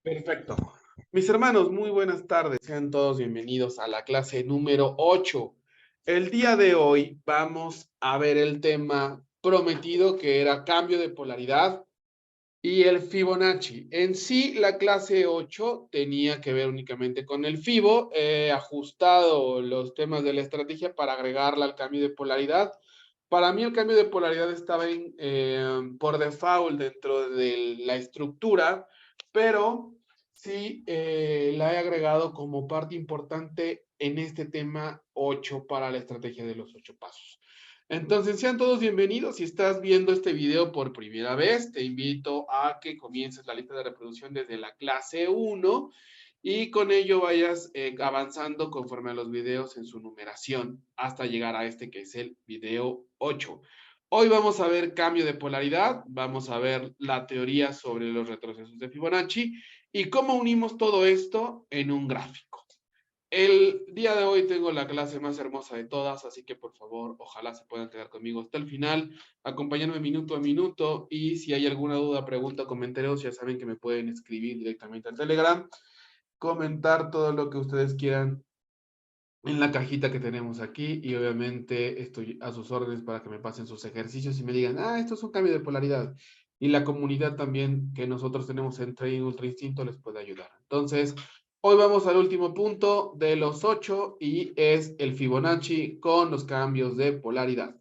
Perfecto. Mis hermanos, muy buenas tardes. Sean todos bienvenidos a la clase número 8. El día de hoy vamos a ver el tema prometido que era cambio de polaridad y el Fibonacci. En sí, la clase 8 tenía que ver únicamente con el Fibo. He ajustado los temas de la estrategia para agregarla al cambio de polaridad. Para mí el cambio de polaridad estaba por default dentro de la estructura, pero sí la he agregado como parte importante en este tema 8 para la estrategia de los 8 pasos. Entonces, sean todos bienvenidos. Si estás viendo este video por primera vez, te invito a que comiences la lista de reproducción desde la clase 1 y con ello vayas avanzando conforme a los videos en su numeración hasta llegar a este que es el video 8. Hoy vamos a ver cambio de polaridad, vamos a ver la teoría sobre los retrocesos de Fibonacci y cómo unimos todo esto en un gráfico. El día de hoy tengo la clase más hermosa de todas, así que por favor, ojalá se puedan quedar conmigo hasta el final, acompañarme minuto a minuto y si hay alguna duda, pregunta o comentarios, ya saben que me pueden escribir directamente al Telegram, comentar todo lo que ustedes quieran en la cajita que tenemos aquí y obviamente estoy a sus órdenes para que me pasen sus ejercicios y me digan, esto es un cambio de polaridad. Y la comunidad también que nosotros tenemos en Trading Ultra Instinto les puede ayudar. Entonces, hoy vamos al último punto de los 8 y es el Fibonacci con los cambios de polaridad.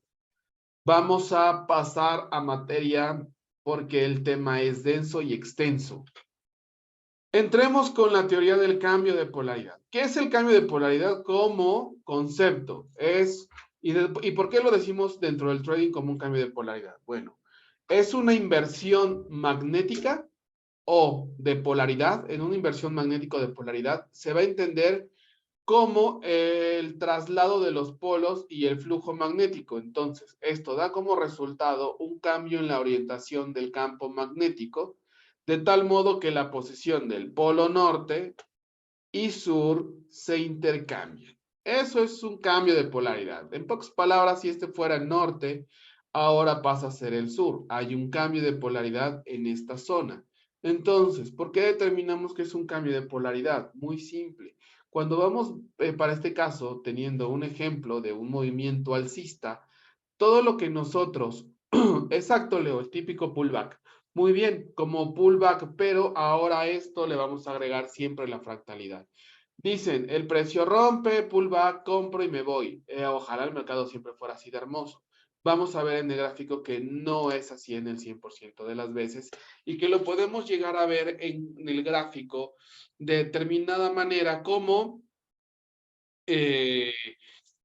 Vamos a pasar a materia porque el tema es denso y extenso. Entremos con la teoría del cambio de polaridad. ¿Qué es el cambio de polaridad como concepto? ¿Y por qué lo decimos dentro del trading como un cambio de polaridad? Bueno, es una inversión magnética o de polaridad. En una inversión magnética de polaridad se va a entender como el traslado de los polos y el flujo magnético. Entonces, esto da como resultado un cambio en la orientación del campo magnético, de tal modo que la posición del polo norte y sur se intercambian. Eso es un cambio de polaridad. En pocas palabras, si este fuera el norte, ahora pasa a ser el sur. Hay un cambio de polaridad en esta zona. Entonces, ¿por qué determinamos que es un cambio de polaridad? Muy simple. Cuando vamos, para este caso, teniendo un ejemplo de un movimiento alcista, todo lo que nosotros, exacto, Leo, el típico pullback. Muy bien, como pullback, pero ahora a esto le vamos a agregar siempre la fractalidad. Dicen, el precio rompe, pullback, compro y me voy. Ojalá el mercado siempre fuera así de hermoso. Vamos a ver en el gráfico que no es así en el 100% de las veces y que lo podemos llegar a ver en el gráfico de determinada manera como eh,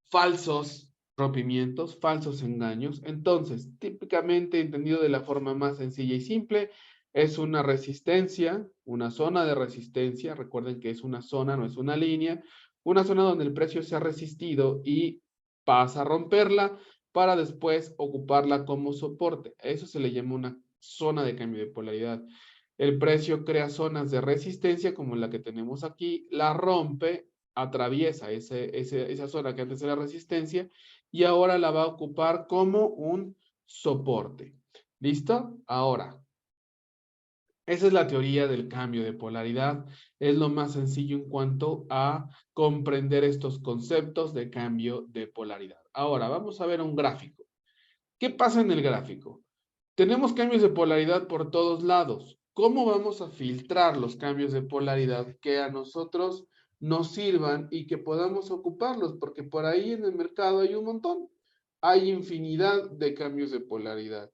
falsos rompimientos, falsos engaños. Entonces, típicamente entendido de la forma más sencilla y simple, es una resistencia, una zona de resistencia. Recuerden que es una zona, no es una zona donde el precio se ha resistido y pasa a romperla para después ocuparla como soporte. A eso se le llama una zona de cambio de polaridad. El precio crea zonas de resistencia como la que tenemos aquí, la rompe, atraviesa esa zona que antes era resistencia y ahora la va a ocupar como un soporte. ¿Listo? Ahora, esa es la teoría del cambio de polaridad. Es lo más sencillo en cuanto a comprender estos conceptos de cambio de polaridad. Ahora, vamos a ver un gráfico. ¿Qué pasa en el gráfico? Tenemos cambios de polaridad por todos lados. ¿Cómo vamos a filtrar los cambios de polaridad que a nosotros nos sirvan y que podamos ocuparlos? Porque por ahí en el mercado hay un montón. Hay infinidad de cambios de polaridad.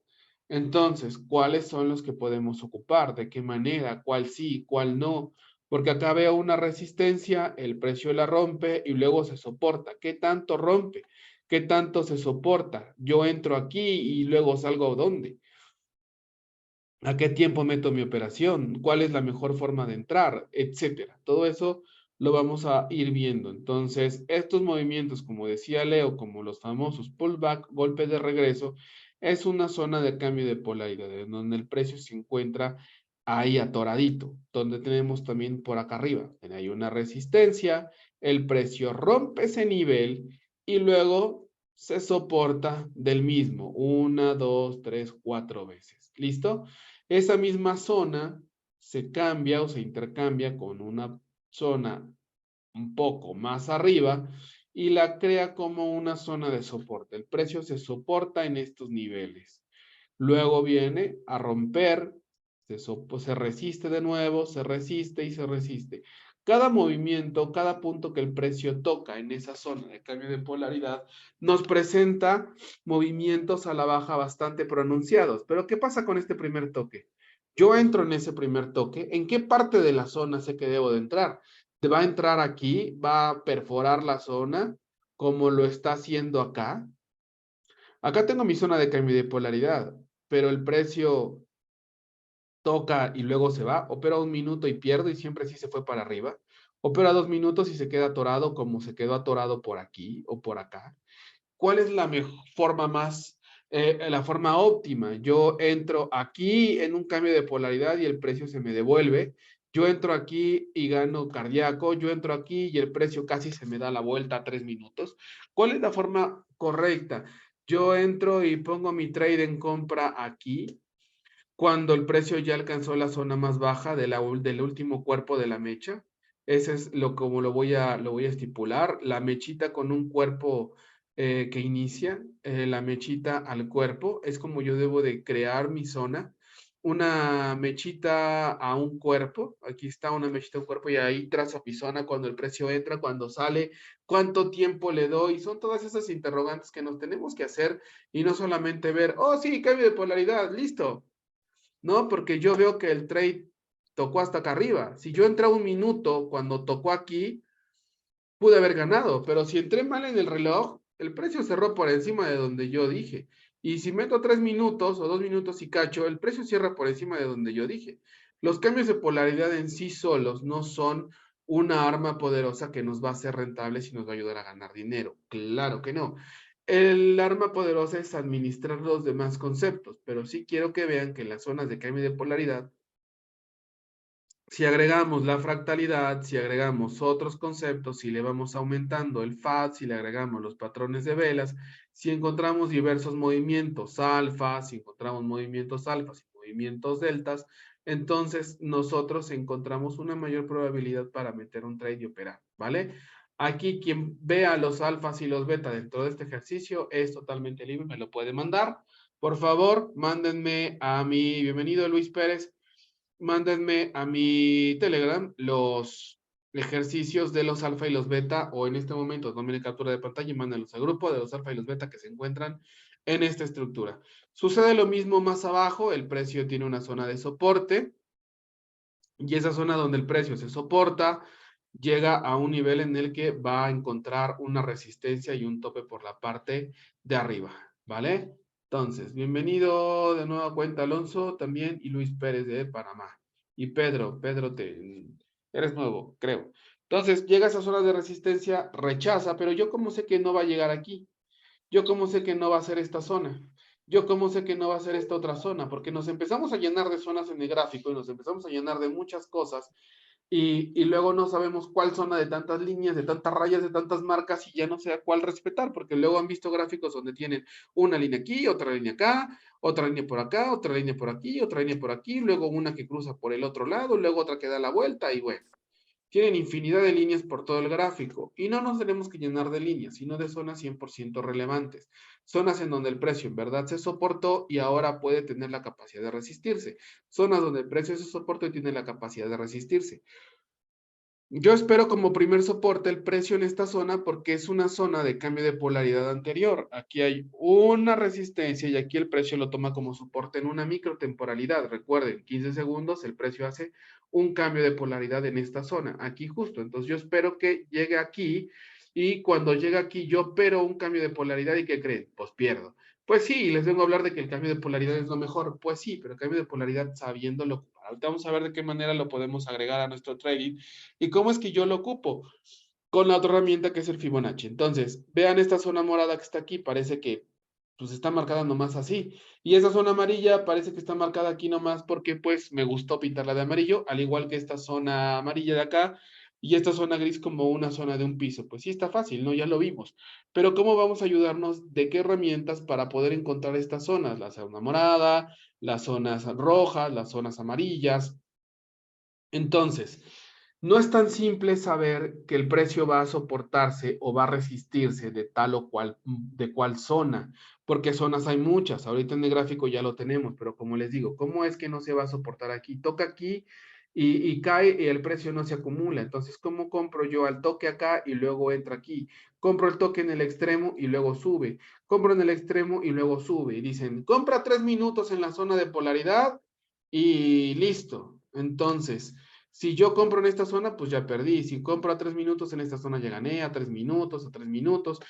Entonces, ¿cuáles son los que podemos ocupar? ¿De qué manera? ¿Cuál sí? ¿Cuál no? Porque acá veo una resistencia, el precio la rompe y luego se soporta. ¿Qué tanto rompe? ¿Qué tanto se soporta? Yo entro aquí y luego salgo ¿a dónde? ¿A qué tiempo meto mi operación? ¿Cuál es la mejor forma de entrar? Etcétera. Todo eso lo vamos a ir viendo. Entonces, estos movimientos, como decía Leo, como los famosos pullback, golpe de regreso, es una zona de cambio de polaridad, en donde el precio se encuentra ahí atoradito, donde tenemos también por acá arriba, hay una resistencia, el precio rompe ese nivel y luego se soporta del mismo, una, dos, tres, cuatro veces. ¿Listo? Esa misma zona se cambia o se intercambia con una zona un poco más arriba y la crea como una zona de soporte. El precio se soporta en estos niveles. Luego viene a romper, se resiste de nuevo, se resiste y se resiste. Cada movimiento, cada punto que el precio toca en esa zona de cambio de polaridad nos presenta movimientos a la baja bastante pronunciados. Pero ¿qué pasa con este primer toque? Yo entro en ese primer toque. ¿En qué parte de la zona sé que debo de entrar? ¿Te va a entrar aquí? ¿Va a perforar la zona como lo está haciendo acá? Acá tengo mi zona de cambio de polaridad, pero el precio toca y luego se va, opera un minuto y pierdo y siempre sí se fue para arriba, opera 2 minutos y se queda atorado como se quedó atorado por aquí o por acá. ¿Cuál es la mejor forma la forma óptima? Yo entro aquí en un cambio de polaridad y el precio se me devuelve. Yo entro aquí y gano cardíaco. Yo entro aquí y el precio casi se me da la vuelta a 3 minutos. ¿Cuál es la forma correcta? Yo entro y pongo mi trade en compra aquí cuando el precio ya alcanzó la zona más baja del último cuerpo de la mecha. Ese es como lo voy a estipular. La mechita con un cuerpo que inicia, la mechita al cuerpo, es como yo debo de crear mi zona. Una mechita a un cuerpo, aquí está una mechita a un cuerpo y ahí trazo mi zona cuando el precio entra, cuando sale, cuánto tiempo le doy. Son todas esas interrogantes que nos tenemos que hacer y no solamente ver, oh sí, cambio de polaridad, listo. No, porque yo veo que el trade tocó hasta acá arriba. Si yo entré 1 minuto cuando tocó aquí, pude haber ganado, pero si entré mal en el reloj, el precio cerró por encima de donde yo dije. Y si meto 3 minutos o 2 minutos y cacho, el precio cierra por encima de donde yo dije. Los cambios de polaridad en sí solos no son una arma poderosa que nos va a hacer rentables y nos va a ayudar a ganar dinero. Claro que no. El arma poderosa es administrar los demás conceptos, pero sí quiero que vean que en las zonas de cambio de polaridad, si agregamos la fractalidad, si agregamos otros conceptos, si le vamos aumentando el FAD, si le agregamos los patrones de velas, si encontramos diversos movimientos alfa, si encontramos movimientos alfas y movimientos deltas, entonces nosotros encontramos una mayor probabilidad para meter un trade y operar, ¿vale? Aquí quien vea los alfas y los beta dentro de este ejercicio es totalmente libre, me lo puede mandar. Por favor, mándenme a mi bienvenido Luis Pérez, mándenme a mi Telegram los ejercicios de los alfa y los beta, o en este momento tomen captura de pantalla y mándenlos al grupo de los alfa y los beta que se encuentran en esta estructura. Sucede lo mismo más abajo, el precio tiene una zona de soporte, y esa zona donde el precio se soporta llega a un nivel en el que va a encontrar una resistencia y un tope por la parte de arriba, ¿vale? Entonces, bienvenido de nueva cuenta Alonso también y Luis Pérez de Panamá. Y Pedro, eres nuevo, creo. Entonces, llega a esa zona de resistencia, rechaza, pero yo como sé que no va a llegar aquí. Yo cómo sé que no va a ser esta zona. Yo cómo sé que no va a ser esta otra zona, porque nos empezamos a llenar de zonas en el gráfico y nos empezamos a llenar de muchas cosas y luego no sabemos cuál zona de tantas líneas, de tantas rayas, de tantas marcas y ya no sé a cuál respetar, porque luego han visto gráficos donde tienen una línea aquí, otra línea acá, otra línea por acá, otra línea por aquí, otra línea por aquí, luego una que cruza por el otro lado, luego otra que da la vuelta y bueno. Tienen infinidad de líneas por todo el gráfico y no nos tenemos que llenar de líneas, sino de zonas 100% relevantes. Zonas en donde el precio en verdad se soportó y ahora puede tener la capacidad de resistirse. Zonas donde el precio se soportó y tiene la capacidad de resistirse. Yo espero como primer soporte el precio en esta zona porque es una zona de cambio de polaridad anterior. Aquí hay una resistencia y aquí el precio lo toma como soporte en una microtemporalidad. Recuerden, 15 segundos el precio hace un cambio de polaridad en esta zona, aquí justo. Entonces yo espero que llegue aquí y cuando llegue aquí yo opero un cambio de polaridad y ¿qué creen? Pues pierdo. Pues sí, les vengo a hablar de que el cambio de polaridad es lo mejor. Pues sí, pero el cambio de polaridad sabiéndolo ocupar. Ahorita vamos a ver de qué manera lo podemos agregar a nuestro trading y cómo es que yo lo ocupo con la otra herramienta que es el Fibonacci. Entonces, vean esta zona morada que está aquí, parece que pues está marcada nomás así. Y esa zona amarilla parece que está marcada aquí nomás porque pues me gustó pintarla de amarillo, al igual que esta zona amarilla de acá y esta zona gris como una zona de un piso. Pues sí está fácil, ¿no? Ya lo vimos. Pero ¿cómo vamos a ayudarnos? ¿De qué herramientas para poder encontrar estas zonas? La zona morada, las zonas rojas, las zonas amarillas. Entonces, no es tan simple saber que el precio va a soportarse o va a resistirse de tal o cual, de cual zona, porque zonas hay muchas. Ahorita en el gráfico ya lo tenemos, pero como les digo, ¿cómo es que no se va a soportar aquí? Toca aquí y cae y el precio no se acumula. Entonces, ¿cómo compro yo al toque acá y luego entra aquí? Compro el toque en el extremo y luego sube. Compro en el extremo y luego sube. Y dicen, compra 3 minutos en la zona de polaridad y listo. Entonces, si yo compro en esta zona, pues ya perdí. Si compro a 3 minutos en esta zona, ya gané a 3 minutos, a 3 minutos.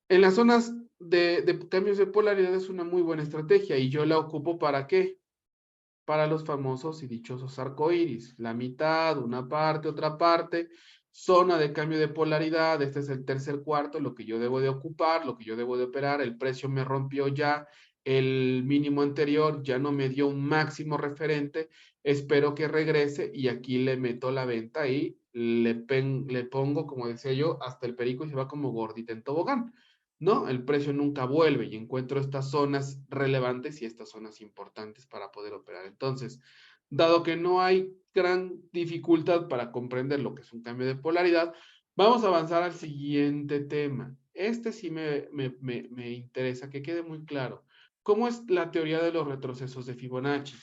En las zonas de cambios de polaridad es una muy buena estrategia y yo la ocupo ¿para qué? Para los famosos y dichosos arcoíris. La mitad, una parte, otra parte, zona de cambio de polaridad, este es el tercer cuarto, lo que yo debo de ocupar, lo que yo debo de operar, el precio me rompió ya el mínimo anterior, ya no me dio un máximo referente, espero que regrese y aquí le meto la venta y le pongo, como decía yo, hasta el perico y se va como gordita en tobogán. ¿No? El precio nunca vuelve y encuentro estas zonas relevantes y estas zonas importantes para poder operar. Entonces, dado que no hay gran dificultad para comprender lo que es un cambio de polaridad, vamos a avanzar al siguiente tema. Este sí me interesa que quede muy claro. ¿Cómo es la teoría de los retrocesos de Fibonacci?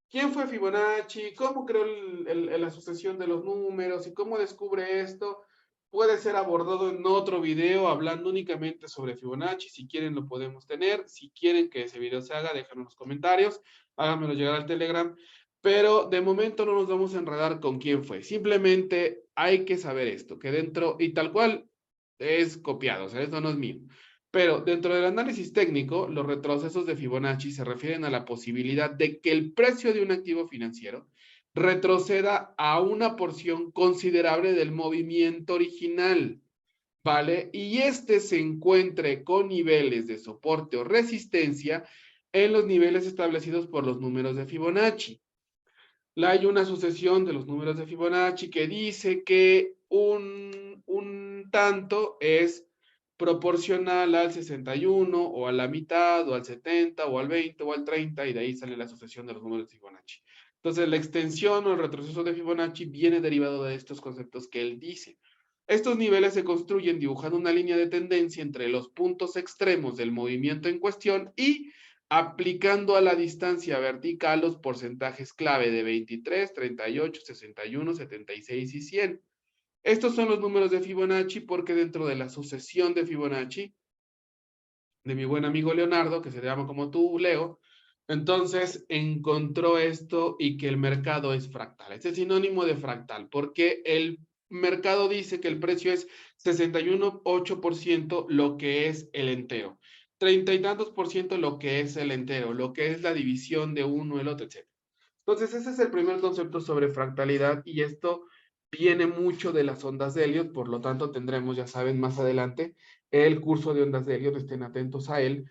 ¿Quién fue Fibonacci? ¿Cómo creó la asociación de los números? ¿Y cómo descubre esto? Puede ser abordado en otro video hablando únicamente sobre Fibonacci. Si quieren lo podemos tener. Si quieren que ese video se haga, déjenlo en los comentarios. Háganmelo llegar al Telegram. Pero de momento no nos vamos a enredar con quién fue. Simplemente hay que saber esto, que dentro, y tal cual es copiado, o sea, esto no es mío. Pero dentro del análisis técnico, los retrocesos de Fibonacci se refieren a la posibilidad de que el precio de un activo financiero retroceda a una porción considerable del movimiento original, ¿vale? Y este se encuentre con niveles de soporte o resistencia en los niveles establecidos por los números de Fibonacci. Hay una sucesión de los números de Fibonacci que dice que un tanto es proporcional al 61 o a la mitad o al 70 o al 20 o al 30 y de ahí sale la sucesión de los números de Fibonacci. Entonces la extensión o el retroceso de Fibonacci viene derivado de estos conceptos que él dice. Estos niveles se construyen dibujando una línea de tendencia entre los puntos extremos del movimiento en cuestión y aplicando a la distancia vertical los porcentajes clave de 23, 38, 61, 76 y 100. Estos son los números de Fibonacci porque dentro de la sucesión de Fibonacci, de mi buen amigo Leonardo, que se llama como tú, Leo, entonces encontró esto y que el mercado es fractal. Este es sinónimo de fractal porque el mercado dice que el precio es 61,8% lo que es el entero. 30 y tantos por ciento lo que es el entero, lo que es la división de uno, el otro, etc. Entonces, ese es el primer concepto sobre fractalidad y esto viene mucho de las ondas de Elliot, por lo tanto tendremos, ya saben, más adelante el curso de ondas de Elliot, estén atentos a él.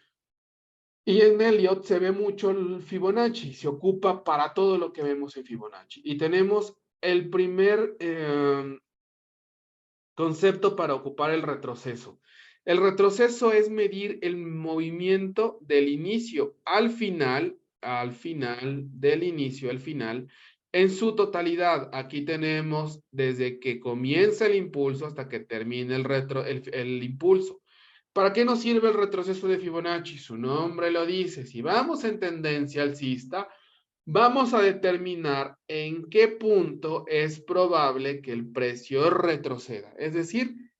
Y en Elliot se ve mucho el Fibonacci, se ocupa para todo lo que vemos en Fibonacci. Y tenemos el primer concepto para ocupar el retroceso. El retroceso es medir el movimiento del inicio al final del inicio al final, en su totalidad. Aquí tenemos desde que comienza el impulso hasta que termine el impulso. ¿Para qué nos sirve el retroceso de Fibonacci? Su nombre lo dice. Si vamos en tendencia alcista, vamos a determinar en qué punto es probable que el precio retroceda. Es decir,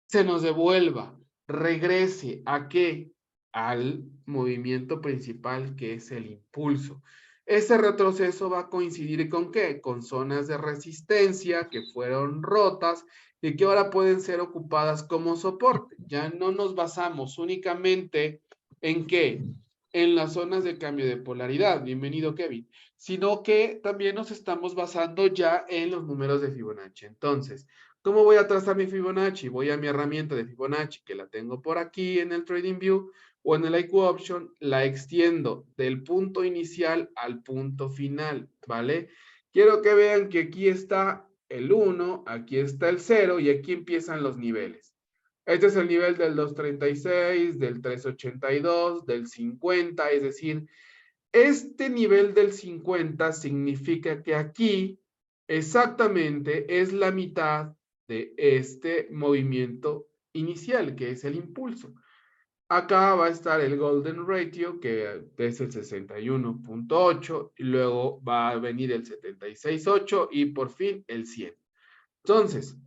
se nos devuelva, regrese ¿a qué? Al movimiento principal que es el impulso. Ese retroceso va a coincidir con ¿qué? Con zonas de resistencia que fueron rotas y que ahora pueden ser ocupadas como soporte. Ya no nos basamos únicamente en ¿qué? En las zonas de cambio de polaridad. Bienvenido, Kevin. Sino que también nos estamos basando ya en los números de Fibonacci. Entonces, ¿cómo voy a trazar mi Fibonacci? Voy a mi herramienta de Fibonacci, que la tengo por aquí en el TradingView o en el IQ Option, la extiendo del punto inicial al punto final, ¿vale? Quiero que vean que aquí está el 1, aquí está el 0 y aquí empiezan los niveles. Este es el nivel del 236, del 382, del 50, es decir, este nivel del 50 significa que aquí exactamente es la mitad de este movimiento inicial, que es el impulso. Acá va a estar el Golden Ratio, que es el 61.8, y luego va a venir el 76.8 y por fin el 100. Entonces,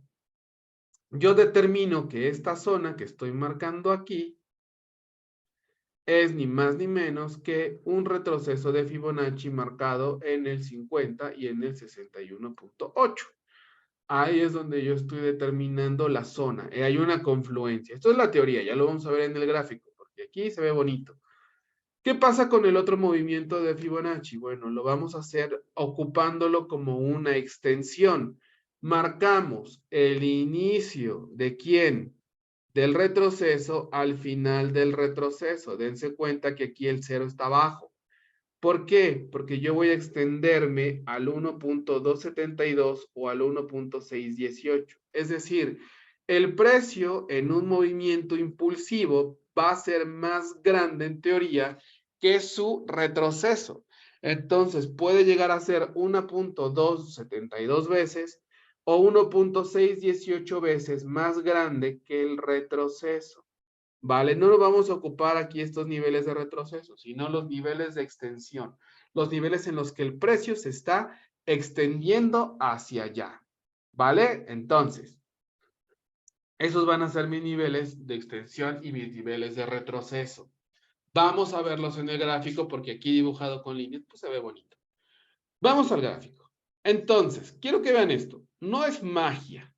yo determino que esta zona que estoy marcando aquí es ni más ni menos que un retroceso de Fibonacci marcado en el 50 y en el 61.8. Ahí es donde yo estoy determinando la zona. Hay una confluencia. Esto es la teoría, ya lo vamos a ver en el gráfico, porque aquí se ve bonito. ¿Qué pasa con el otro movimiento de Fibonacci? Bueno, lo vamos a hacer ocupándolo como una extensión. Marcamos el inicio de quién? Del retroceso al final del retroceso. Dense cuenta que aquí el 0 está abajo. ¿Por qué? Porque yo voy a extenderme al 1.272 o al 1.618. Es decir, el precio en un movimiento impulsivo va a ser más grande en teoría que su retroceso. Entonces puede llegar a ser 1.272 veces o 1.618 veces más grande que el retroceso. ¿Vale? No nos vamos a ocupar aquí estos niveles de retroceso, sino los niveles de extensión, los niveles en los que el precio se está extendiendo hacia allá, ¿vale? Entonces, esos van a ser mis niveles de extensión y mis niveles de retroceso. Vamos a verlos en el gráfico porque aquí dibujado con líneas, pues se ve bonito. Vamos al gráfico. Entonces, quiero que vean esto. No es magia.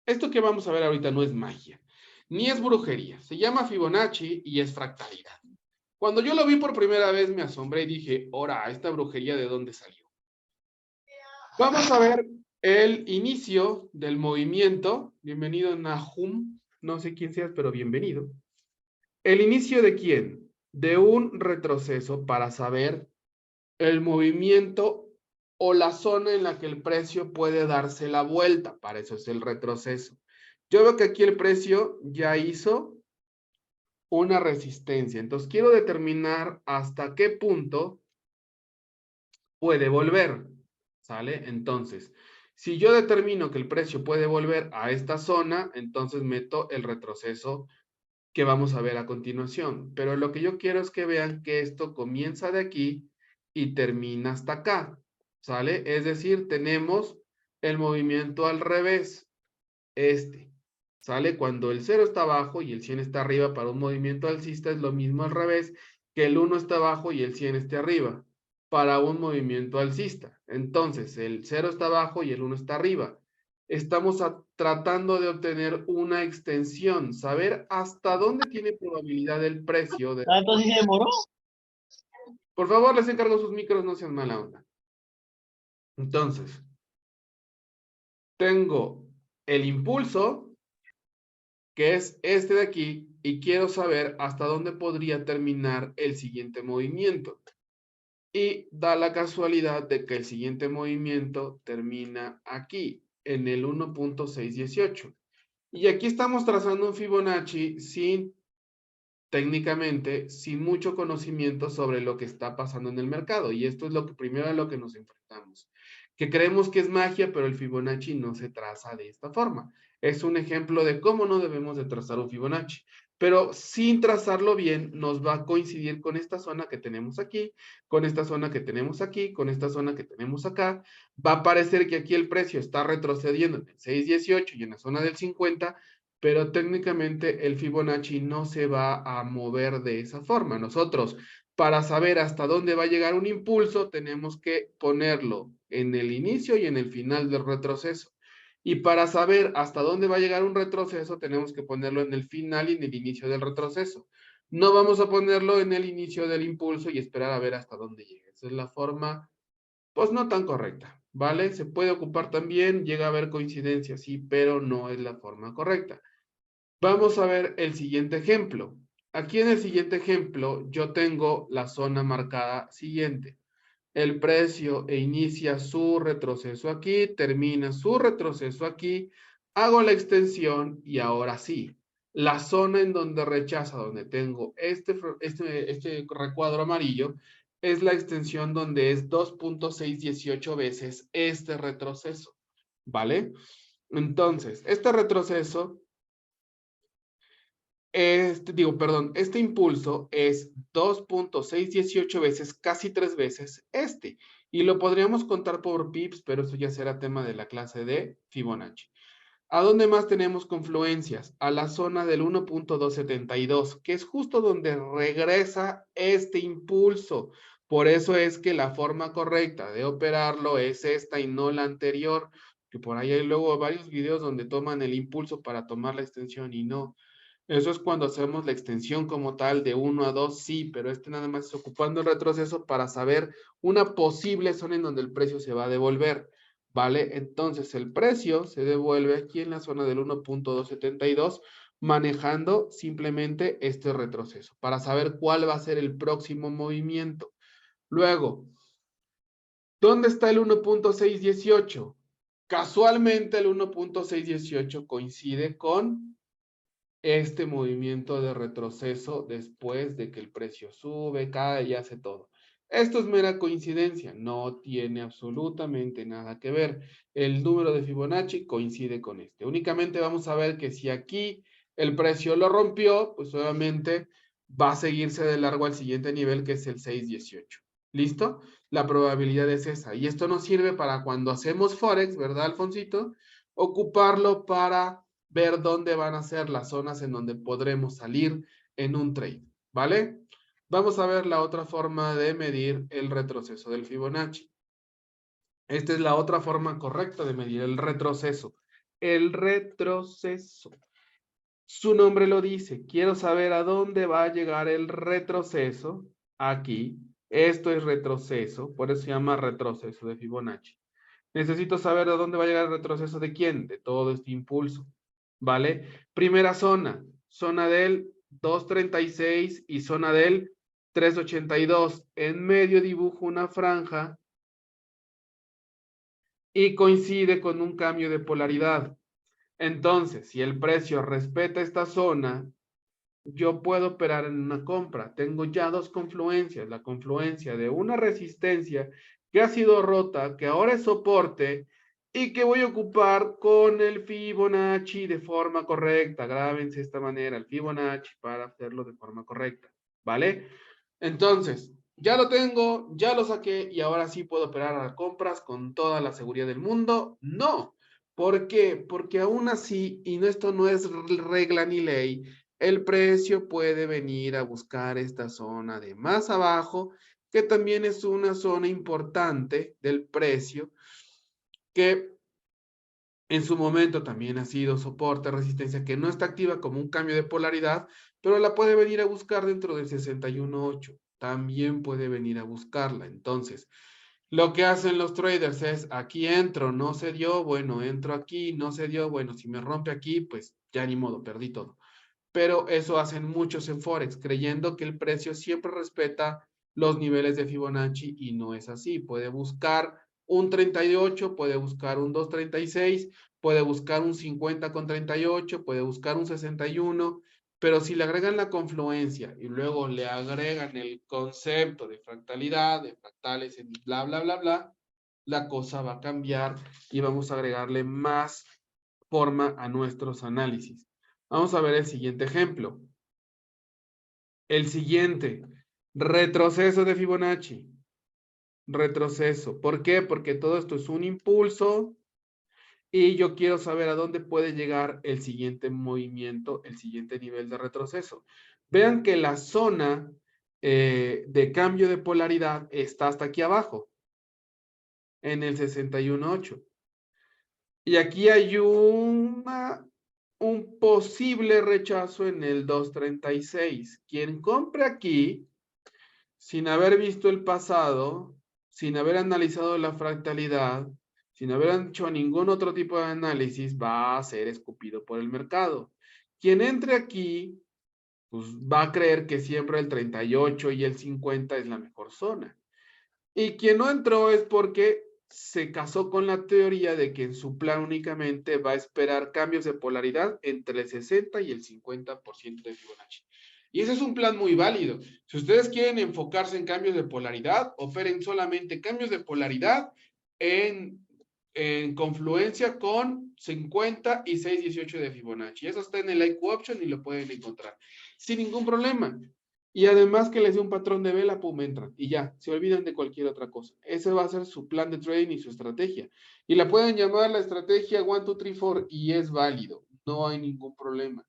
Esto que vamos a ver ahorita no es magia, ni es brujería. Se llama Fibonacci y es fractalidad. Cuando yo lo vi por primera vez me asombré y dije, ora, ¿esta brujería de dónde salió? Vamos a ver el inicio del movimiento. Bienvenido Nahum, no sé quién seas, pero bienvenido. ¿El inicio de quién? De un retroceso para saber el movimiento o la zona en la que el precio puede darse la vuelta. Para eso es el retroceso. Yo veo que aquí el precio ya hizo una resistencia. Entonces quiero determinar hasta qué punto puede volver. ¿Sale? Entonces, si yo determino que el precio puede volver a esta zona, entonces meto el retroceso que vamos a ver a continuación. Pero lo que yo quiero es que vean que esto comienza de aquí y termina hasta acá. ¿Sale? Es decir, tenemos el movimiento al revés. ¿Sale? Cuando el 0 está abajo y el 100 está arriba para un movimiento alcista, es lo mismo al revés, que el 1 está abajo y el 100 esté arriba para un movimiento alcista. Entonces, el 0 está abajo y el 1 está arriba. Estamos tratando de obtener una extensión, saber hasta dónde tiene probabilidad el precio de... ¿Tanto sí se demoró? Por favor, les encargo sus micros, no sean mala onda. Entonces, tengo el impulso, que es este de aquí, y quiero saber hasta dónde podría terminar el siguiente movimiento. Y da la casualidad de que el siguiente movimiento termina aquí, en el 1.618. Y aquí estamos trazando un Fibonacci técnicamente, sin mucho conocimiento sobre lo que está pasando en el mercado. Y esto es lo que primero a lo que nos enfrentamos. Que creemos que es magia, pero el Fibonacci no se traza de esta forma. Es un ejemplo de cómo no debemos de trazar un Fibonacci. Pero sin trazarlo bien, nos va a coincidir con esta zona que tenemos aquí, con esta zona que tenemos aquí, con esta zona que tenemos acá. Va a parecer que aquí el precio está retrocediendo en el 6.18 y en la zona del 50, pero técnicamente el Fibonacci no se va a mover de esa forma. Nosotros, para saber hasta dónde va a llegar un impulso, tenemos que ponerlo en el inicio y en el final del retroceso. Y para saber hasta dónde va a llegar un retroceso, tenemos que ponerlo en el final y en el inicio del retroceso. No vamos a ponerlo en el inicio del impulso y esperar a ver hasta dónde llega. Esa es la forma, pues no tan correcta, ¿vale? Se puede ocupar también, llega a haber coincidencias, sí, pero no es la forma correcta. Vamos a ver el siguiente ejemplo. Aquí en el siguiente ejemplo yo tengo la zona marcada siguiente. El precio inicia su retroceso aquí, termina su retroceso aquí, hago la extensión y ahora sí, la zona en donde rechaza, donde tengo este recuadro amarillo, es la extensión donde es 2.618 veces este retroceso, ¿vale? Entonces, este retroceso, este impulso es 2.618 veces, casi 3 veces este. Y lo podríamos contar por pips, pero eso ya será tema de la clase de Fibonacci. ¿A dónde más tenemos confluencias? A la zona del 1.272, que es justo donde regresa este impulso. Por eso es que la forma correcta de operarlo es esta y no la anterior, que por ahí hay luego varios videos donde toman el impulso para tomar la extensión y no. Eso es cuando hacemos la extensión como tal de 1 a 2, sí, pero este nada más es ocupando el retroceso para saber una posible zona en donde el precio se va a devolver. ¿Vale? Entonces el precio se devuelve aquí en la zona del 1.272 manejando simplemente este retroceso para saber cuál va a ser el próximo movimiento. Luego, ¿dónde está el 1.618? Casualmente el 1.618 coincide con este movimiento de retroceso después de que el precio sube, cae y hace todo. Esto es mera coincidencia, no tiene absolutamente nada que ver. El número de Fibonacci coincide con este. Únicamente vamos a ver que si aquí el precio lo rompió, pues obviamente va a seguirse de largo al siguiente nivel que es el 618. ¿Listo? La probabilidad es esa. Y esto nos sirve para cuando hacemos Forex, ¿verdad, Alfonsito? Ocuparlo para ver dónde van a ser las zonas en donde podremos salir en un trade, ¿vale? Vamos a ver la otra forma de medir el retroceso del Fibonacci. Esta es la otra forma correcta de medir el retroceso. El retroceso. Su nombre lo dice. Quiero saber a dónde va a llegar el retroceso. Aquí. Esto es retroceso. Por eso se llama retroceso de Fibonacci. Necesito saber a dónde va a llegar el retroceso de quién, de todo este impulso, ¿vale? Primera zona, zona del 236 y zona del 382. En medio dibujo una franja y coincide con un cambio de polaridad. Entonces, si el precio respeta esta zona, yo puedo operar en una compra. Tengo ya dos confluencias. La confluencia de una resistencia que ha sido rota, que ahora es soporte y que voy a ocupar con el Fibonacci de forma correcta. Grábense de esta manera, el Fibonacci para hacerlo de forma correcta. ¿Vale? Entonces, ya lo tengo, ya lo saqué y ahora sí puedo operar a compras con toda la seguridad del mundo. No. ¿Por qué? Porque aún así, y esto no es regla ni ley, el precio puede venir a buscar esta zona de más abajo, que también es una zona importante del precio, que en su momento también ha sido soporte, resistencia, que no está activa como un cambio de polaridad, pero la puede venir a buscar dentro del 61.8. También puede venir a buscarla. Entonces, lo que hacen los traders es, aquí entro, no se dio, bueno, entro aquí, no se dio, bueno, si me rompe aquí, pues ya ni modo, perdí todo. Pero eso hacen muchos en Forex, creyendo que el precio siempre respeta los niveles de Fibonacci y no es así. Puede buscar un 38, puede buscar un 236, puede buscar un 50 con 38, puede buscar un 61, pero si le agregan la confluencia y luego le agregan el concepto de fractalidad, de fractales, bla, bla, bla, bla, la cosa va a cambiar y vamos a agregarle más forma a nuestros análisis. Vamos a ver el siguiente ejemplo. El siguiente, retroceso de Fibonacci. Retroceso. ¿Por qué? Porque todo esto es un impulso y yo quiero saber a dónde puede llegar el siguiente movimiento, el siguiente nivel de retroceso. Vean que la zona de cambio de polaridad está hasta aquí abajo, en el 61.8. Y aquí hay un posible rechazo en el 236. Quien compre aquí, sin haber visto el pasado, sin haber analizado la fractalidad, sin haber hecho ningún otro tipo de análisis, va a ser escupido por el mercado. Quien entre aquí, pues va a creer que siempre el 38 y el 50 es la mejor zona. Y quien no entró es porque se casó con la teoría de que en su plan únicamente va a esperar cambios de polaridad entre el 60 y el 50% de Fibonacci. Y ese es un plan muy válido. Si ustedes quieren enfocarse en cambios de polaridad, operen solamente cambios de polaridad en confluencia con 50 y 618 de Fibonacci. Eso está en el IQ Option y lo pueden encontrar sin ningún problema. Y además que les dé un patrón de vela, pum, entran. Y ya, se olvidan de cualquier otra cosa. Ese va a ser su plan de trading y su estrategia. Y la pueden llamar la estrategia 1, 2, 3, 4 y es válido. No hay ningún problema.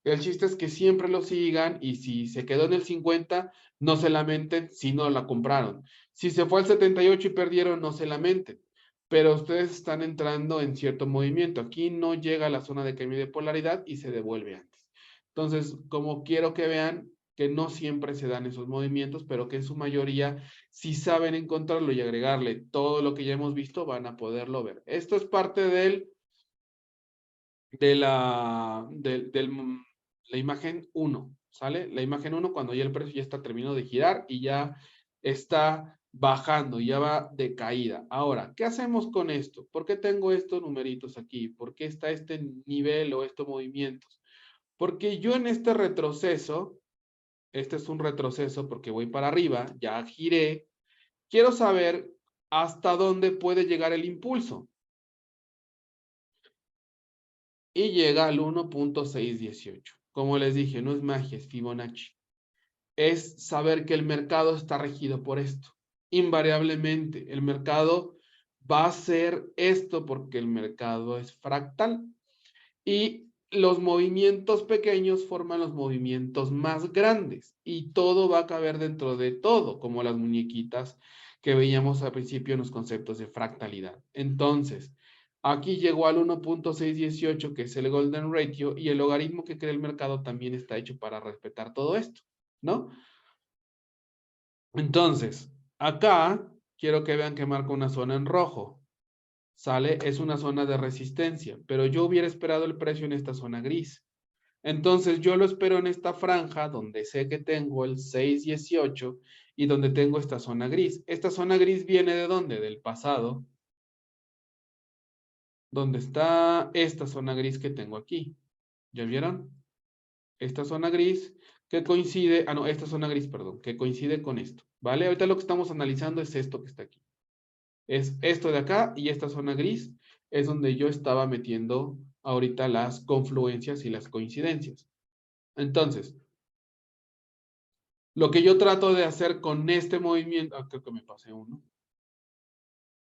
El chiste es que siempre lo sigan y si se quedó en el 50, no se lamenten si no la compraron. Si se fue al 78 y perdieron, no se lamenten. Pero ustedes están entrando en cierto movimiento. Aquí no llega a la zona de cambio de polaridad y se devuelve antes. Entonces, como quiero que vean que no siempre se dan esos movimientos, pero que en su mayoría, si saben encontrarlo y agregarle todo lo que ya hemos visto, van a poderlo ver. Esto es parte de la imagen 1, ¿sale? La imagen 1 cuando ya el precio ya está terminado de girar y ya está bajando, ya va de caída. Ahora, ¿qué hacemos con esto? ¿Por qué tengo estos numeritos aquí? ¿Por qué está este nivel o estos movimientos? Porque yo en este retroceso, este es un retroceso porque voy para arriba, ya giré, quiero saber hasta dónde puede llegar el impulso. Y llega al 1.618. Como les dije, no es magia, es Fibonacci. Es saber que el mercado está regido por esto. Invariablemente, el mercado va a ser esto porque el mercado es fractal. Y los movimientos pequeños forman los movimientos más grandes. Y todo va a caber dentro de todo, como las muñequitas que veíamos al principio en los conceptos de fractalidad. Entonces, aquí llegó al 1.618, que es el Golden Ratio, y el logaritmo que crea el mercado también está hecho para respetar todo esto, ¿no? Entonces, acá quiero que vean que marca una zona en rojo. ¿Sale? Es una zona de resistencia, pero yo hubiera esperado el precio en esta zona gris. Entonces, yo lo espero en esta franja donde sé que tengo el 618 y donde tengo esta zona gris. Esta zona gris viene ¿de dónde? Del pasado. ¿Dónde está esta zona gris que tengo aquí? ¿Ya vieron? Esta zona gris que coincide, no, esta zona gris, perdón, que coincide con esto, ¿vale? Ahorita lo que estamos analizando es esto que está aquí. Es esto de acá y esta zona gris es donde yo estaba metiendo ahorita las confluencias y las coincidencias. Entonces, lo que yo trato de hacer con este movimiento, creo que me pasé uno.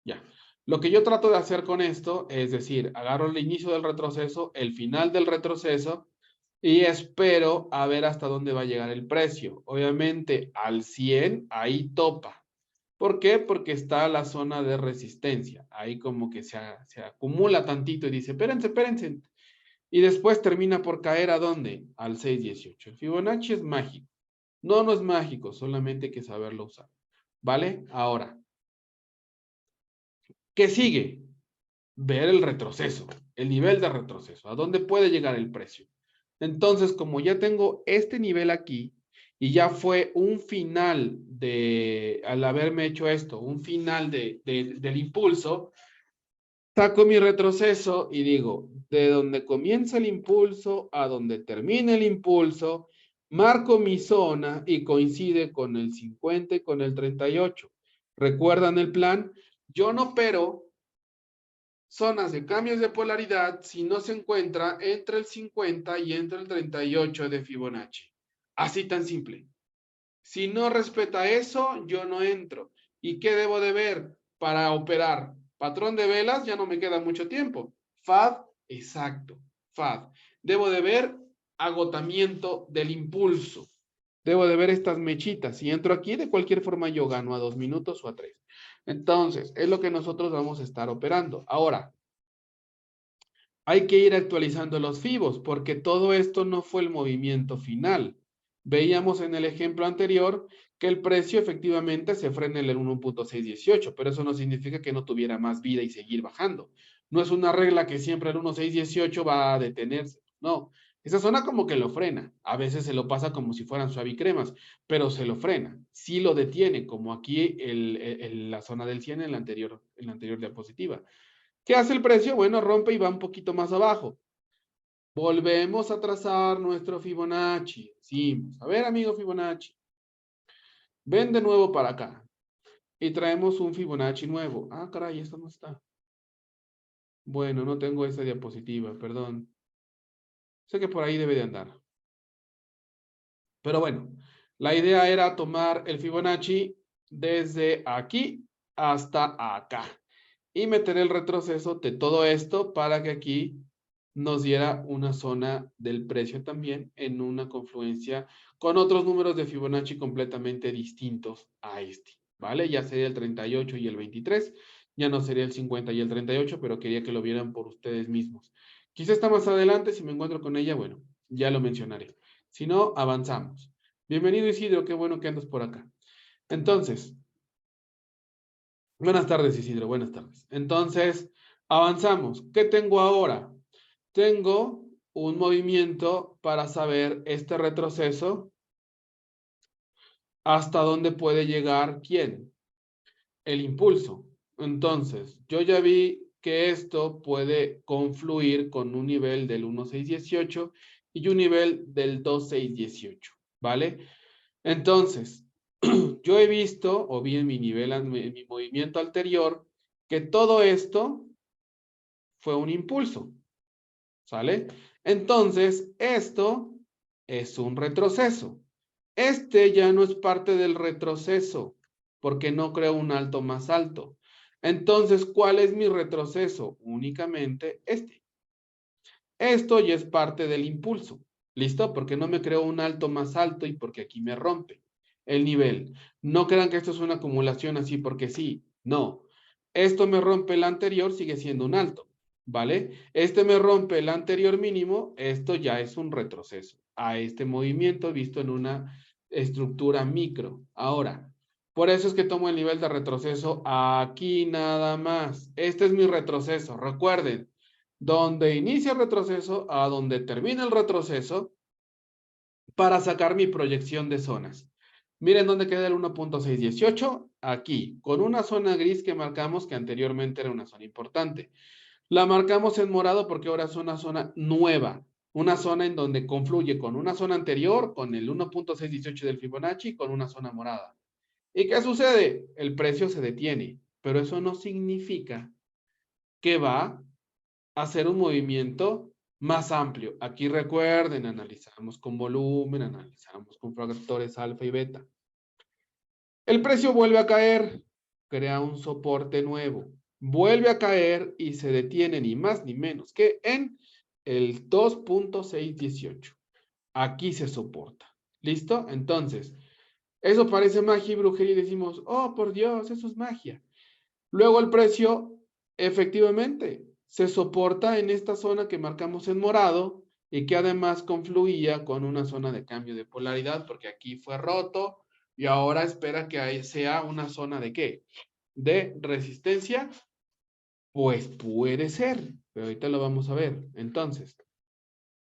Ya. Lo que yo trato de hacer con esto es decir, agarro el inicio del retroceso, el final del retroceso y espero a ver hasta dónde va a llegar el precio. Obviamente al 100 ahí topa. ¿Por qué? Porque está la zona de resistencia. Ahí como que se acumula tantito y dice, espérense, espérense. Y después termina por caer ¿a dónde? Al 618. El Fibonacci es mágico. No, no es mágico, solamente hay que saberlo usar. ¿Vale? Ahora, ¿qué sigue? Ver el retroceso, el nivel de retroceso, a dónde puede llegar el precio. Entonces, como ya tengo este nivel aquí y ya fue un final al haberme hecho esto, un final del impulso, saco mi retroceso y digo, de donde comienza el impulso a donde termina el impulso, marco mi zona y coincide con el 50 y con el 38. ¿Recuerdan el plan? Yo no opero zonas de cambios de polaridad si no se encuentra entre el 50 y entre el 38 de Fibonacci. Así tan simple. Si no respeta eso, yo no entro. ¿Y qué debo de ver para operar? Patrón de velas, ya no me queda mucho tiempo. FAD, exacto, FAD. Debo de ver agotamiento del impulso. Debo de ver estas mechitas. Si entro aquí, de cualquier forma yo gano a 2 minutos o a 3. Entonces, es lo que nosotros vamos a estar operando. Ahora, hay que ir actualizando los fibos porque todo esto no fue el movimiento final. Veíamos en el ejemplo anterior que el precio efectivamente se frena en el 1.618, pero eso no significa que no tuviera más vida y seguir bajando. No es una regla que siempre el 1.618 va a detenerse. No, esa zona como que lo frena. A veces se lo pasa como si fueran suavicremas, pero se lo frena. Sí lo detiene, como aquí la zona del 100 en la anterior diapositiva. ¿Qué hace el precio? Bueno, rompe y va un poquito más abajo. Volvemos a trazar nuestro Fibonacci. Decimos, a ver, amigo Fibonacci, ven de nuevo para acá. Y traemos un Fibonacci nuevo. Ah, caray, esto no está. Bueno, no tengo esa diapositiva, perdón. Sé que por ahí debe de andar. Pero bueno, la idea era tomar el Fibonacci desde aquí hasta acá. Y meter el retroceso de todo esto para que aquí nos diera una zona del precio también en una confluencia con otros números de Fibonacci completamente distintos a este, ¿vale? Ya sería el 38 y el 23, ya no sería el 50 y el 38, pero quería que lo vieran por ustedes mismos. Quizá está más adelante, si me encuentro con ella, bueno, ya lo mencionaré. Si no, avanzamos. Bienvenido Isidro, qué bueno que andas por acá. Entonces, buenas tardes, Isidro, buenas tardes. Entonces, avanzamos. ¿Qué tengo ahora? Tengo un movimiento para saber este retroceso, hasta dónde puede llegar, ¿quién? El impulso. Entonces, yo ya vi que esto puede confluir con un nivel del 1.618 y un nivel del 2.618, ¿vale? Entonces, yo he visto, o vi en mi nivel, en mi movimiento anterior, que todo esto fue un impulso, ¿sale? Entonces, esto es un retroceso. Este ya no es parte del retroceso, porque no creo un alto más alto. Entonces, ¿cuál es mi retroceso? Únicamente este. Esto ya es parte del impulso. ¿Listo? Porque no me creo un alto más alto y porque aquí me rompe el nivel. No crean que esto es una acumulación así porque sí. No. Esto me rompe el anterior, sigue siendo un alto. ¿Vale? Este me rompe el anterior mínimo, esto ya es un retroceso a este movimiento visto en una estructura micro. Ahora, por eso es que tomo el nivel de retroceso aquí nada más. Este es mi retroceso. Recuerden, donde inicia el retroceso a donde termina el retroceso para sacar mi proyección de zonas. Miren dónde queda el 1.618, aquí, con una zona gris que marcamos que anteriormente era una zona importante. La marcamos en morado porque ahora es una zona nueva, una zona en donde confluye con una zona anterior, con el 1.618 del Fibonacci, con una zona morada. ¿Y qué sucede? El precio se detiene, pero eso no significa que va hacer un movimiento más amplio. Aquí recuerden, analizamos con volumen, analizamos con factores alfa y beta. El precio vuelve a caer, crea un soporte nuevo, vuelve a caer y se detiene ni más ni menos que en el 2.618. Aquí se soporta. ¿Listo? Entonces, eso parece magia y brujería y decimos, oh, por Dios, eso es magia. Luego el precio, efectivamente, se soporta en esta zona que marcamos en morado y que además confluía con una zona de cambio de polaridad, porque aquí fue roto y ahora espera que ahí sea una zona de ¿qué? De resistencia. Pues puede ser, pero ahorita lo vamos a ver. Entonces,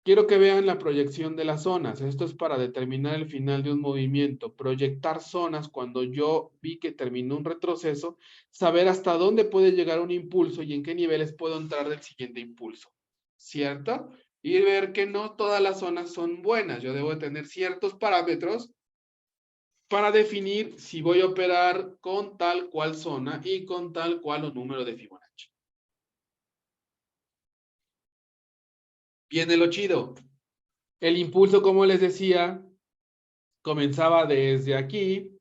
quiero que vean la proyección de las zonas. Esto es para determinar el final de un movimiento. Proyectar zonas cuando yo vi que terminó un retroceso, saber hasta dónde puede llegar un impulso y en qué niveles puedo entrar del siguiente impulso. ¿Cierto? Y ver que no todas las zonas son buenas. Yo debo tener ciertos parámetros para definir si voy a operar con tal cual zona y con tal cual número de Fibonacci. Viene lo chido. El impulso, como les decía, comenzaba desde aquí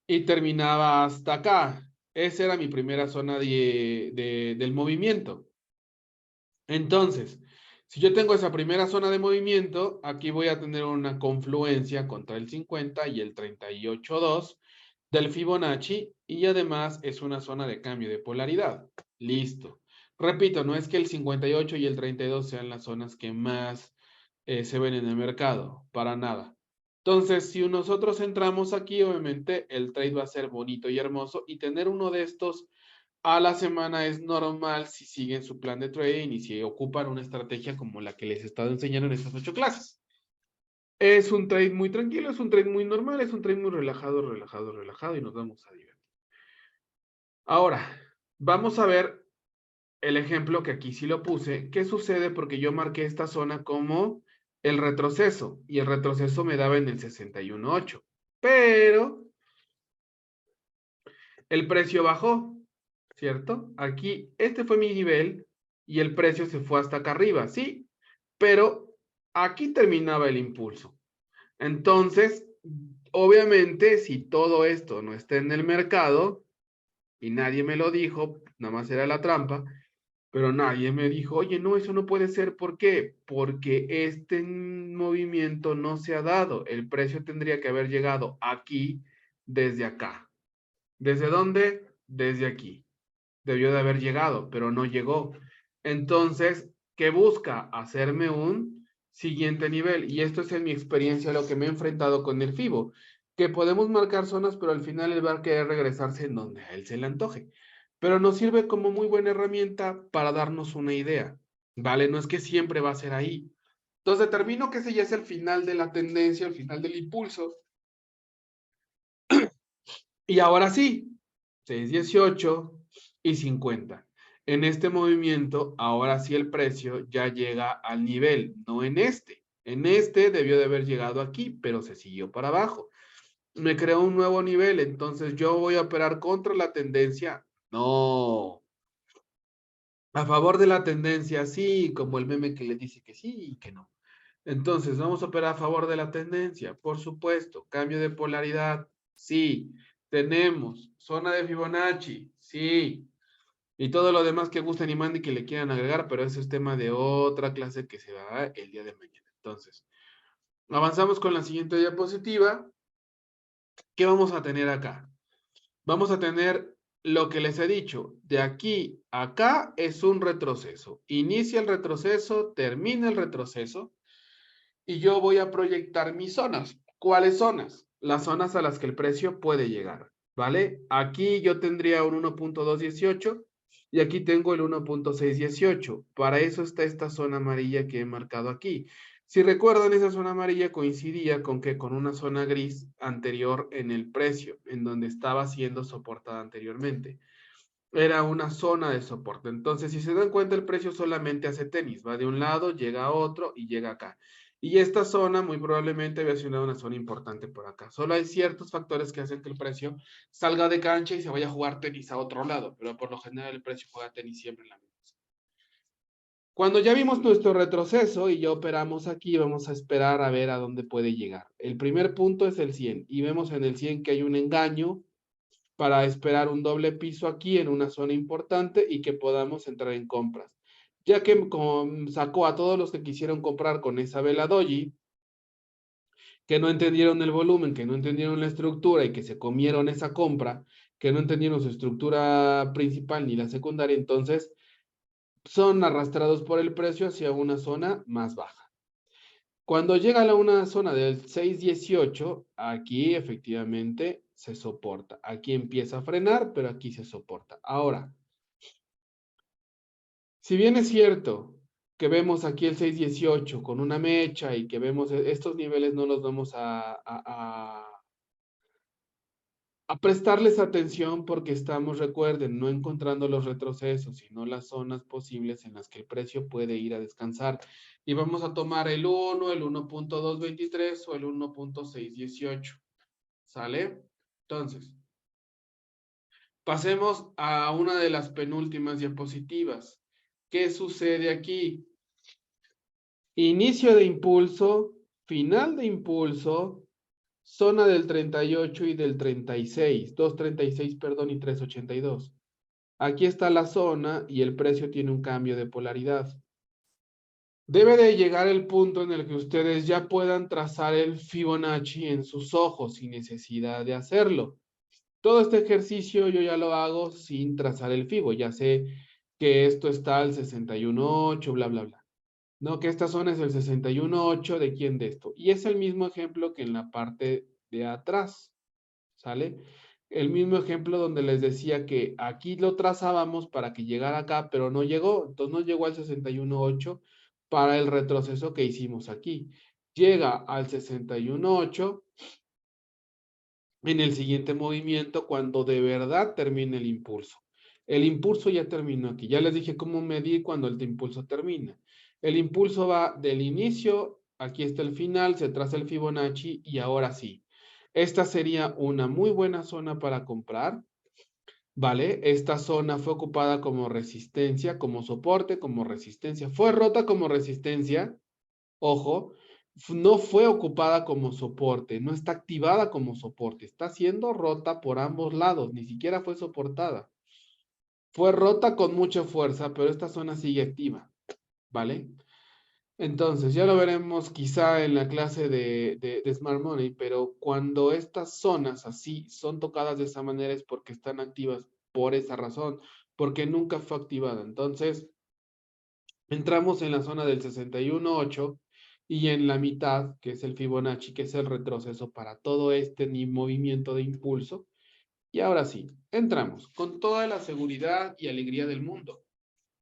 y terminaba hasta acá. Esa era mi primera zona del movimiento. Entonces, si yo tengo esa primera zona de movimiento, aquí voy a tener una confluencia contra el 50 y el 38.2 del Fibonacci y además es una zona de cambio de polaridad. Listo. Repito, no es que el 58 y el 32 sean las zonas que más se ven en el mercado, para nada. Entonces, si nosotros entramos aquí, obviamente el trade va a ser bonito y hermoso y tener uno de estos a la semana es normal si siguen su plan de trading y si ocupan una estrategia como la que les he estado enseñando en estas 8 clases. Es un trade muy tranquilo, es un trade muy normal, es un trade muy relajado, relajado, relajado y nos vamos a divertir. Ahora, vamos a ver el ejemplo que aquí sí lo puse, ¿qué sucede? Porque yo marqué esta zona como el retroceso, y el retroceso me daba en el 61.8, pero el precio bajó, ¿cierto? Aquí, este fue mi nivel, y el precio se fue hasta acá arriba, sí, pero aquí terminaba el impulso. Entonces, obviamente, si todo esto no está en el mercado, y nadie me lo dijo, nada más era la trampa, pero nadie me dijo, oye, no, eso no puede ser. ¿Por qué? Porque este movimiento no se ha dado. El precio tendría que haber llegado aquí desde acá. ¿Desde dónde? Desde aquí. Debió de haber llegado, pero no llegó. Entonces, ¿qué busca? Hacerme un siguiente nivel. Y esto es en mi experiencia lo que me he enfrentado con el FIBO, que podemos marcar zonas, pero al final él va a querer regresarse en donde a él se le antoje. Pero nos sirve como muy buena herramienta para darnos una idea, ¿vale? No es que siempre va a ser ahí. Entonces determino que ese ya es el final de la tendencia, el final del impulso. Y ahora sí, 6.18 y 50. En este movimiento, ahora sí el precio ya llega al nivel, no en este. En este debió de haber llegado aquí, pero se siguió para abajo. Me creó un nuevo nivel, entonces yo voy a operar contra la tendencia. No. A favor de la tendencia, sí, como el meme que le dice que sí y que no. Entonces, vamos a operar a favor de la tendencia, por supuesto. Cambio de polaridad, sí. Tenemos zona de Fibonacci, sí. Y todo lo demás que gusten y manden que le quieran agregar, pero ese es tema de otra clase que se dará el día de mañana. Entonces, avanzamos con la siguiente diapositiva. ¿Qué vamos a tener acá? Vamos a tener lo que les he dicho. De aquí a acá es un retroceso. Inicia el retroceso, termina el retroceso. Y yo voy a proyectar mis zonas. ¿Cuáles zonas? Las zonas a las que el precio puede llegar, ¿vale? Aquí yo tendría un 1.218 y aquí tengo el 1.618. Para eso está esta zona amarilla que he marcado aquí. Si recuerdan, esa zona amarilla coincidía con que con una zona gris anterior en el precio, en donde estaba siendo soportada anteriormente. Era una zona de soporte. Entonces, si se dan cuenta, el precio solamente hace tenis. Va de un lado, llega a otro y llega acá. Y esta zona muy probablemente había sido una zona importante por acá. Solo hay ciertos factores que hacen que el precio salga de cancha y se vaya a jugar tenis a otro lado. Pero por lo general el precio juega tenis siempre en la misma zona. Cuando ya vimos nuestro retroceso y ya operamos aquí, vamos a esperar a ver a dónde puede llegar. El primer punto es el 100 y vemos en el 100 que hay un engaño para esperar un doble piso aquí en una zona importante y que podamos entrar en compras. Ya que sacó a todos los que quisieron comprar con esa vela doji, que no entendieron el volumen, que no entendieron la estructura y que se comieron esa compra, que no entendieron su estructura principal ni la secundaria, entonces son arrastrados por el precio hacia una zona más baja. Cuando llega a una zona del 6.18, aquí efectivamente se soporta. Aquí empieza a frenar, pero aquí se soporta. Ahora, si bien es cierto que vemos aquí el 6.18 con una mecha y que vemos estos niveles, no los vamos a prestarles atención porque estamos, recuerden, no encontrando los retrocesos, sino las zonas posibles en las que el precio puede ir a descansar. Y vamos a tomar el 1, el 1.223 o el 1.618. ¿Sale? Entonces, pasemos a una de las penúltimas diapositivas. ¿Qué sucede aquí? Inicio de impulso, final de impulso, zona del 38 y del 36, 236, perdón, y 382. Aquí está la zona y el precio tiene un cambio de polaridad. Debe de llegar el punto en el que ustedes ya puedan trazar el Fibonacci en sus ojos sin necesidad de hacerlo. Todo este ejercicio yo ya lo hago sin trazar el Fibo. Ya sé que esto está al 61.8, bla, bla, bla. No, que esta zona es el 61.8 de quién de esto. Y es el mismo ejemplo que en la parte de atrás, ¿sale? El mismo ejemplo donde les decía que aquí lo trazábamos para que llegara acá, pero no llegó. Entonces no llegó al 61.8 para el retroceso que hicimos aquí. Llega al 61.8 en el siguiente movimiento cuando de verdad termine el impulso. El impulso ya terminó aquí. Ya les dije cómo medir cuando el impulso termina. El impulso va del inicio, aquí está el final, se traza el Fibonacci y ahora sí. Esta sería una muy buena zona para comprar, ¿vale? Esta zona fue ocupada como resistencia, como soporte, como resistencia. Fue rota como resistencia, ojo, no fue ocupada como soporte, no está activada como soporte, está siendo rota por ambos lados, ni siquiera fue soportada. Fue rota con mucha fuerza, pero esta zona sigue activa, ¿vale? Entonces, ya lo veremos quizá en la clase de Smart Money, pero cuando estas zonas así son tocadas de esa manera es porque están activas por esa razón, porque nunca fue activada. Entonces, entramos en la zona del 61.8 y en la mitad, que es el Fibonacci, que es el retroceso para todo este movimiento de impulso. Y ahora sí, entramos con toda la seguridad y alegría del mundo.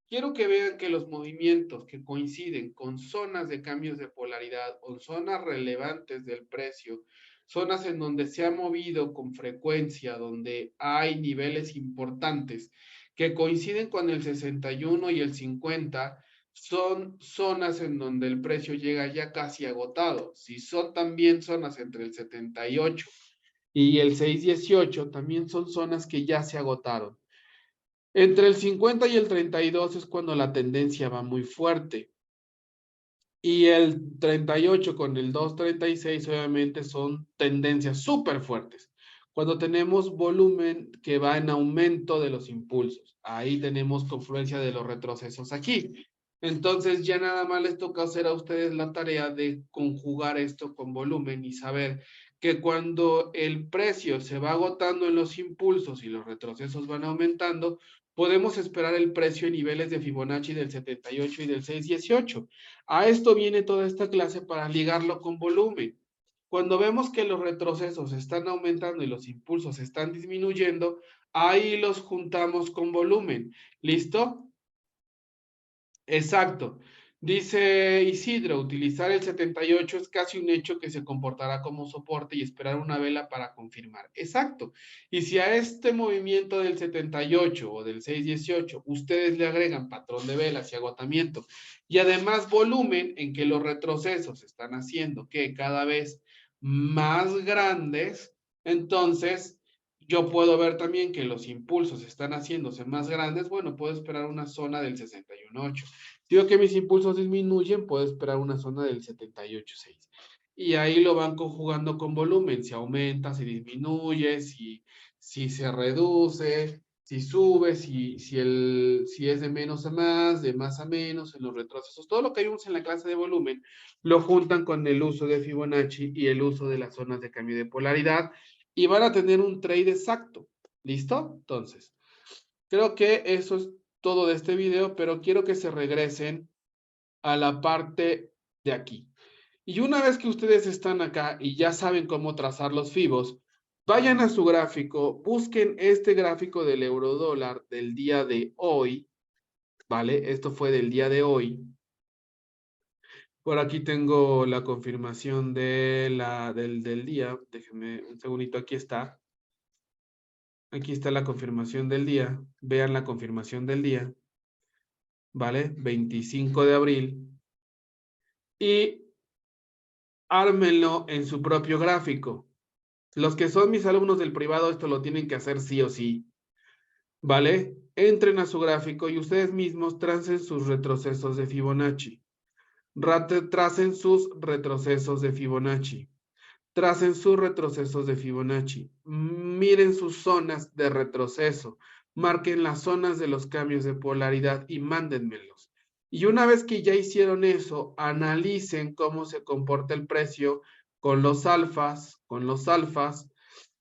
Quiero que vean que los movimientos que coinciden con zonas de cambios de polaridad o zonas relevantes del precio, zonas en donde se ha movido con frecuencia, donde hay niveles importantes que coinciden con el 61 y el 50, son zonas en donde el precio llega ya casi agotado. Si son también zonas entre el 78 y el 618, también son zonas que ya se agotaron. Entre el 50 y el 32 es cuando la tendencia va muy fuerte. Y el 38 con el 236 obviamente son tendencias súper fuertes. Cuando tenemos volumen que va en aumento de los impulsos, ahí tenemos confluencia de los retrocesos aquí. Entonces ya nada más les toca hacer a ustedes la tarea de conjugar esto con volumen y saber que cuando el precio se va agotando en los impulsos y los retrocesos van aumentando, podemos esperar el precio en niveles de Fibonacci del 78 y del 618. A esto viene toda esta clase para ligarlo con volumen. Cuando vemos que los retrocesos están aumentando y los impulsos están disminuyendo, ahí los juntamos con volumen. ¿Listo? Exacto. Dice Isidro, utilizar el 78 es casi un hecho que se comportará como soporte y esperar una vela para confirmar. Exacto. Y si a este movimiento del 78 o del 618 ustedes le agregan patrón de velas y agotamiento y además volumen en que los retrocesos están haciendo que cada vez más grandes, entonces yo puedo ver también que los impulsos están haciéndose más grandes. Bueno, puedo esperar una zona del 61.8. Si veo que mis impulsos disminuyen, puedo esperar una zona del 78.6. Y ahí lo van conjugando con volumen. Si aumenta, si disminuye, si se reduce, si sube, si es de menos a más, de más a menos, en los retrocesos. Todo lo que vimos en la clase de volumen lo juntan con el uso de Fibonacci y el uso de las zonas de cambio de polaridad y van a tener un trade exacto. ¿Listo? Entonces, creo que eso es todo de este video, pero quiero que se regresen a la parte de aquí. Y una vez que ustedes están acá y ya saben cómo trazar los fibos, vayan a su gráfico, busquen este gráfico del euro dólar del día de hoy, ¿vale? Esto fue del día de hoy. Por aquí tengo la confirmación del día. Déjenme un segundito, aquí está. Aquí está la confirmación del día. Vean la confirmación del día. ¿Vale? 25 de abril. Y ármenlo en su propio gráfico. Los que son mis alumnos del privado, esto lo tienen que hacer sí o sí. ¿Vale? Entren a su gráfico y ustedes mismos tracen sus retrocesos de Fibonacci. Tracen sus retrocesos de Fibonacci. Tracen sus retrocesos de Fibonacci. Miren sus zonas de retroceso. Marquen las zonas de los cambios de polaridad y mándenmelos. Y una vez que ya hicieron eso, analicen cómo se comporta el precio con los alfas, con los alfas,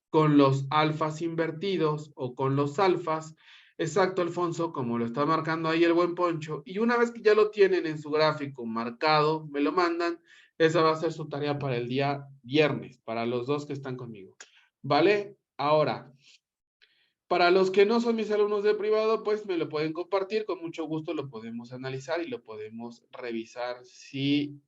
con los alfas invertidos o con los alfas. Exacto, Alfonso, como lo está marcando ahí el buen Poncho. Y una vez que ya lo tienen en su gráfico marcado, me lo mandan. Esa va a ser su tarea para el día viernes, para los dos que están conmigo. ¿Vale? Ahora, para los que no son mis alumnos de privado, pues me lo pueden compartir. Con mucho gusto lo podemos analizar y lo podemos revisar. Sí,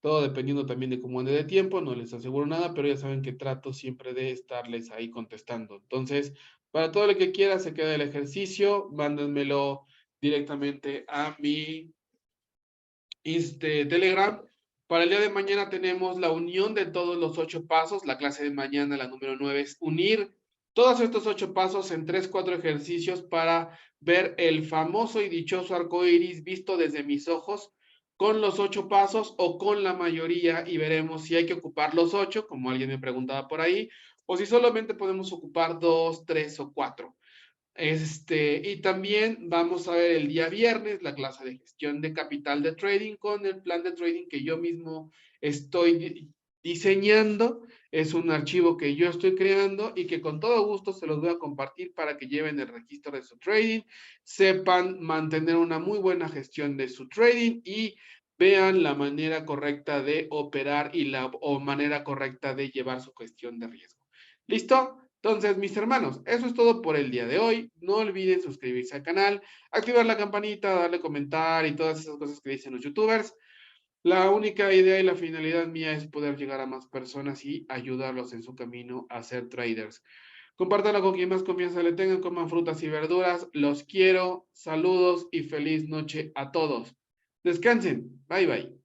todo dependiendo también de cómo ande de tiempo. No les aseguro nada, pero ya saben que trato siempre de estarles ahí contestando. Entonces, Para todo el que quiera se queda el ejercicio, mándenmelo directamente a mi Telegram. Para el día de mañana tenemos la unión de todos los 8 pasos. La clase de mañana, la número 9, es unir todos estos 8 pasos en 3, 4 ejercicios para ver el famoso y dichoso arco iris visto desde mis ojos con los 8 pasos o con la mayoría, y veremos si hay que ocupar los 8, como alguien me preguntaba por ahí, o si solamente podemos ocupar 2, 3 o 4. Y también vamos a ver el día viernes la clase de gestión de capital de trading con el plan de trading que yo mismo estoy diseñando. Es un archivo que yo estoy creando y que con todo gusto se los voy a compartir para que lleven el registro de su trading, sepan mantener una muy buena gestión de su trading y vean la manera correcta de operar y la manera correcta de llevar su gestión de riesgo. ¿Listo? Entonces, mis hermanos, eso es todo por el día de hoy. No olviden suscribirse al canal, activar la campanita, darle comentar y todas esas cosas que dicen los youtubers. La única idea y la finalidad mía es poder llegar a más personas y ayudarlos en su camino a ser traders. Compártanlo con quien más confianza le tengan, coman frutas y verduras. Los quiero, saludos y feliz noche a todos. Descansen. Bye bye.